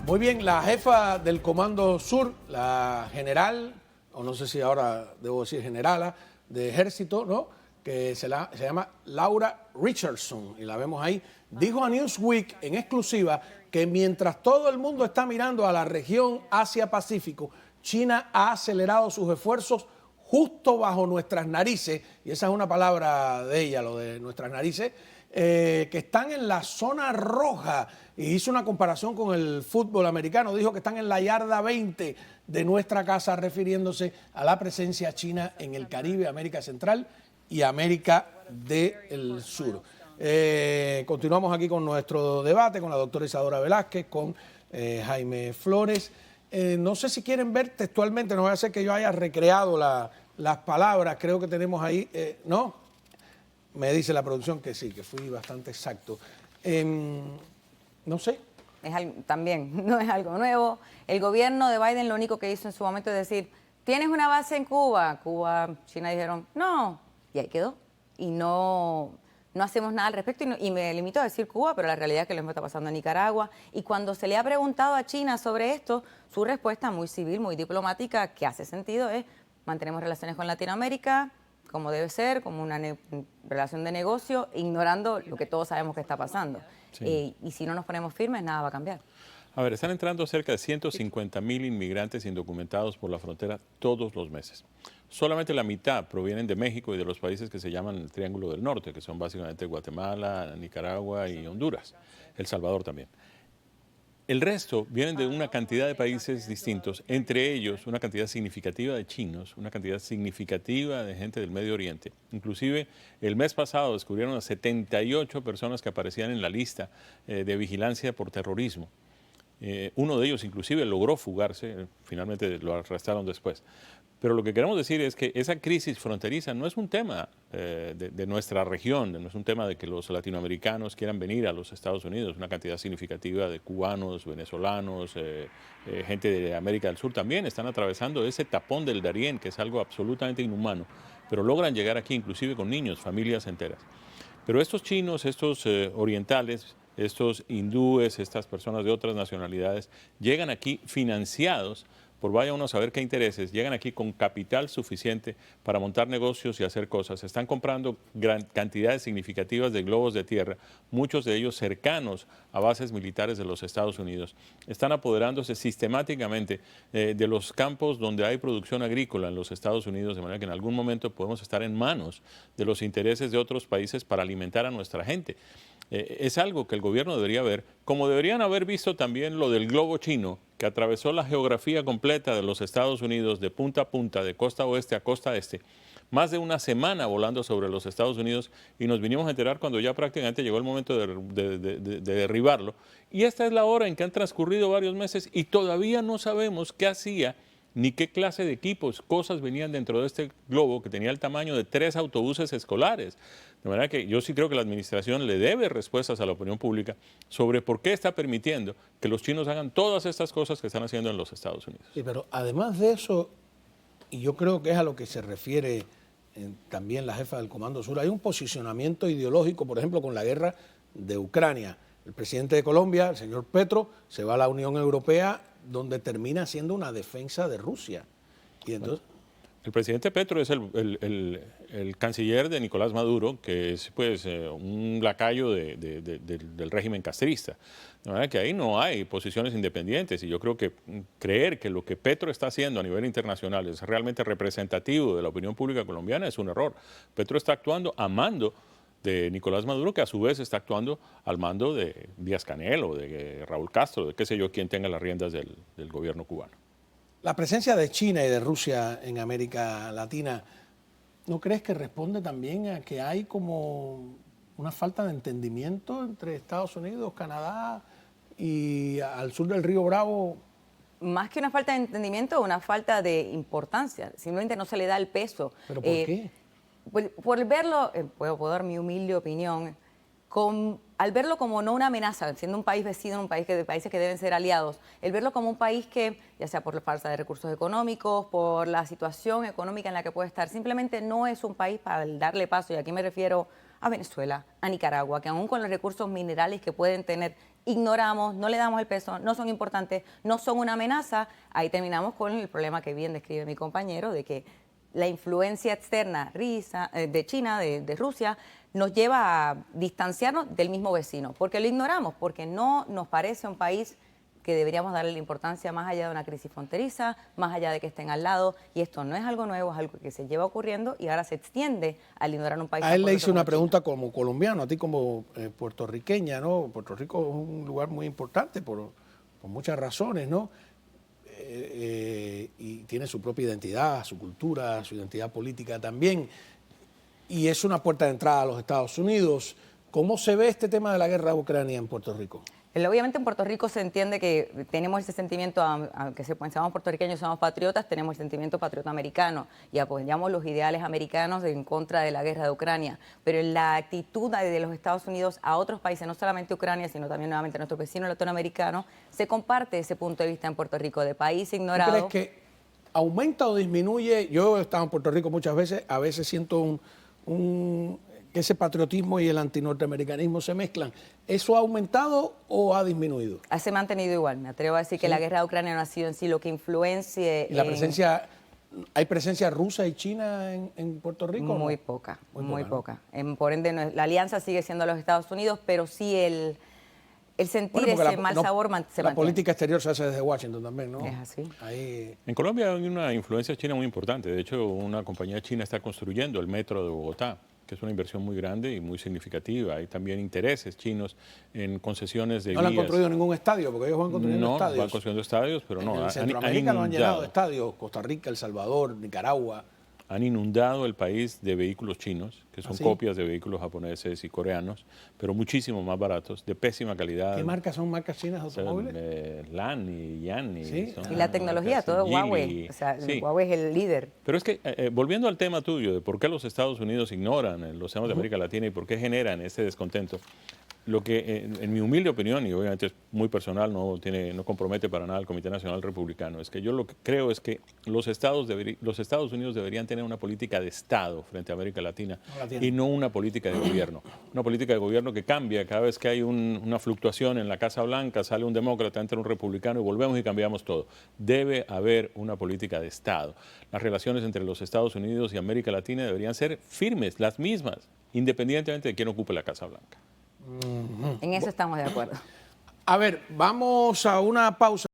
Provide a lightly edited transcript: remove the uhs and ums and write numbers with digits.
Muy bien, la jefa del Comando Sur, la general, o no sé si ahora debo decir generala, de ejército, ¿no? Que se llama Laura Richardson, y la vemos ahí, dijo a Newsweek en exclusiva que mientras todo el mundo está mirando a la región Asia-Pacífico, China ha acelerado sus esfuerzos justo bajo nuestras narices, y esa es una palabra de ella, lo de nuestras narices, que están en la zona roja, y hizo una comparación con el fútbol americano, dijo que están en la yarda 20 de nuestra casa, refiriéndose a la presencia china en el Caribe, América Central y América del Sur. Continuamos aquí con nuestro debate con la doctora Isadora Velázquez, con Jaime Flores. No sé si quieren ver textualmente, no voy a hacer que yo haya recreado las palabras, creo que tenemos ahí, ¿no? Me dice la producción que sí, que fui bastante exacto. No sé. También no es algo nuevo. El gobierno de Biden lo único que hizo en su momento es decir, ¿tienes una base en Cuba? Cuba, China dijeron, no, y ahí quedó. Y no hacemos nada al respecto y me limito a decir Cuba, pero la realidad es que lo mismo está pasando en Nicaragua. Y cuando se le ha preguntado a China sobre esto, su respuesta muy civil, muy diplomática, que hace sentido, es mantenemos relaciones con Latinoamérica, como debe ser, como una relación de negocio, ignorando lo que todos sabemos que está pasando. Sí. Y si no nos ponemos firmes, nada va a cambiar. A ver, están entrando cerca de 150.000 inmigrantes indocumentados por la frontera todos los meses. Solamente la mitad provienen de México y de los países que se llaman el Triángulo del Norte, que son básicamente Guatemala, Nicaragua y Honduras, El Salvador también. El resto vienen de una cantidad de países distintos, entre ellos una cantidad significativa de chinos, una cantidad significativa de gente del Medio Oriente. Inclusive el mes pasado descubrieron a 78 personas que aparecían en la lista de vigilancia por terrorismo. Uno de ellos inclusive logró fugarse, finalmente lo arrestaron después. Pero lo que queremos decir es que esa crisis fronteriza no es un tema de nuestra región, no es un tema de que los latinoamericanos quieran venir a los Estados Unidos. Una cantidad significativa de cubanos, venezolanos, gente de América del Sur también están atravesando ese tapón del Darién, que es algo absolutamente inhumano, pero logran llegar aquí inclusive con niños, familias enteras. Pero estos chinos, estos orientales, estos hindúes, estas personas de otras nacionalidades, llegan aquí financiados por vaya uno a saber qué intereses, llegan aquí con capital suficiente para montar negocios y hacer cosas. Están comprando gran cantidades significativas de globos de tierra, muchos de ellos cercanos a bases militares de los Estados Unidos. Están apoderándose sistemáticamente de los campos donde hay producción agrícola en los Estados Unidos, de manera que en algún momento podemos estar en manos de los intereses de otros países para alimentar a nuestra gente. Es algo que el gobierno debería ver, como deberían haber visto también lo del globo chino, que atravesó la geografía completa de los Estados Unidos de punta a punta, de costa oeste a costa este, más de una semana volando sobre los Estados Unidos, y nos vinimos a enterar cuando ya prácticamente llegó el momento de derribarlo. Y esta es la hora en que han transcurrido varios meses y todavía no sabemos qué hacía ni qué clase de equipos, cosas venían dentro de este globo que tenía el tamaño de 3 autobuses escolares. De manera que yo sí creo que la administración le debe respuestas a la opinión pública sobre por qué está permitiendo que los chinos hagan todas estas cosas que están haciendo en los Estados Unidos. Sí, pero además de eso, y yo creo que es a lo que se refiere también la jefa del Comando Sur, hay un posicionamiento ideológico, por ejemplo, con la guerra de Ucrania. El presidente de Colombia, el señor Petro, se va a la Unión Europea, donde termina siendo una defensa de Rusia. Y entonces... El presidente Petro es el canciller de Nicolás Maduro, que es pues un lacayo del régimen castrista. De manera que ahí no hay posiciones independientes, y yo creo que creer que lo que Petro está haciendo a nivel internacional es realmente representativo de la opinión pública colombiana es un error. Petro está actuando a mando de Nicolás Maduro, que a su vez está actuando al mando de Díaz-Canel o de Raúl Castro, de qué sé yo, quien tenga las riendas del gobierno cubano. La presencia de China y de Rusia en América Latina, ¿no crees que responde también a que hay como una falta de entendimiento entre Estados Unidos, Canadá y al sur del río Bravo? Más que una falta de entendimiento, una falta de importancia. Simplemente no se le da el peso. ¿Pero por qué? Por verlo, puedo dar mi humilde opinión, al verlo como no una amenaza, siendo un país vecino, un país de países que deben ser aliados, el verlo como un país que, ya sea por la falta de recursos económicos, por la situación económica en la que puede estar, simplemente no es un país para darle paso, y aquí me refiero a Venezuela, a Nicaragua, que aún con los recursos minerales que pueden tener, ignoramos, no le damos el peso, no son importantes, no son una amenaza, ahí terminamos con el problema que bien describe mi compañero, de que la influencia externa de China, de Rusia, nos lleva a distanciarnos del mismo vecino, porque lo ignoramos, porque no nos parece un país que deberíamos darle la importancia más allá de una crisis fronteriza, más allá de que estén al lado, y esto no es algo nuevo, es algo que se lleva ocurriendo y ahora se extiende al ignorar un país. A él le hice una pregunta como colombiano, a ti como puertorriqueña, ¿no? Puerto Rico es un lugar muy importante por muchas razones, ¿no? Y tiene su propia identidad, su cultura, su identidad política también, y es una puerta de entrada a los Estados Unidos. ¿Cómo se ve este tema de la guerra de Ucrania en Puerto Rico? Obviamente en Puerto Rico se entiende que tenemos ese sentimiento, aunque seamos puertorriqueños, somos patriotas, tenemos el sentimiento patriota americano y apoyamos los ideales americanos en contra de la guerra de Ucrania. Pero la actitud de los Estados Unidos a otros países, no solamente Ucrania, sino también nuevamente a nuestros vecinos latinoamericanos, se comparte ese punto de vista en Puerto Rico, de país ignorado. ¿Tú crees que aumenta o disminuye? Yo he estado en Puerto Rico muchas veces, a veces siento que ese patriotismo y el antinorteamericanismo se mezclan. ¿Eso ha aumentado o ha disminuido? Se ha mantenido igual. Me atrevo a decir que la guerra de Ucrania no ha sido en sí lo que influencie. ¿Y hay presencia rusa y china en Puerto Rico? Muy poca, muy poca. Por ende, la alianza sigue siendo los Estados Unidos, pero sí el sentir ese mal sabor se mantiene. La política exterior se hace desde Washington también, ¿no? Es así. En Colombia hay una influencia china muy importante. De hecho, una compañía china está construyendo el metro de Bogotá, que es una inversión muy grande y muy significativa. Hay también intereses chinos en concesiones de vías. No le han construido ningún estadio, porque ellos van construyendo estadios. No, van construyendo estadios, pero no. En Centroamérica no han llenado de estadios. Costa Rica, El Salvador, Nicaragua. Han inundado el país de vehículos chinos, que son copias de vehículos japoneses y coreanos, pero muchísimo más baratos, de pésima calidad. ¿Qué marcas son marcas chinas de automóviles? LAN y Yan. Y la tecnología, todo Huawei. O sea, Huawei es el líder. Pero es que, volviendo al tema tuyo de por qué los Estados Unidos ignoran el océano de América Latina y por qué generan este descontento, lo que, en mi humilde opinión, y obviamente es muy personal, no compromete para nada al Comité Nacional Republicano, es que yo lo que creo es que los Estados Unidos deberían tener una política de Estado frente a América Latina y no una política de gobierno. Una política de gobierno que cambia cada vez que hay una fluctuación en la Casa Blanca, sale un demócrata, entra un republicano y volvemos y cambiamos todo. Debe haber una política de Estado. Las relaciones entre los Estados Unidos y América Latina deberían ser firmes, las mismas, independientemente de quién ocupe la Casa Blanca. En eso estamos de acuerdo. A ver, vamos a una pausa.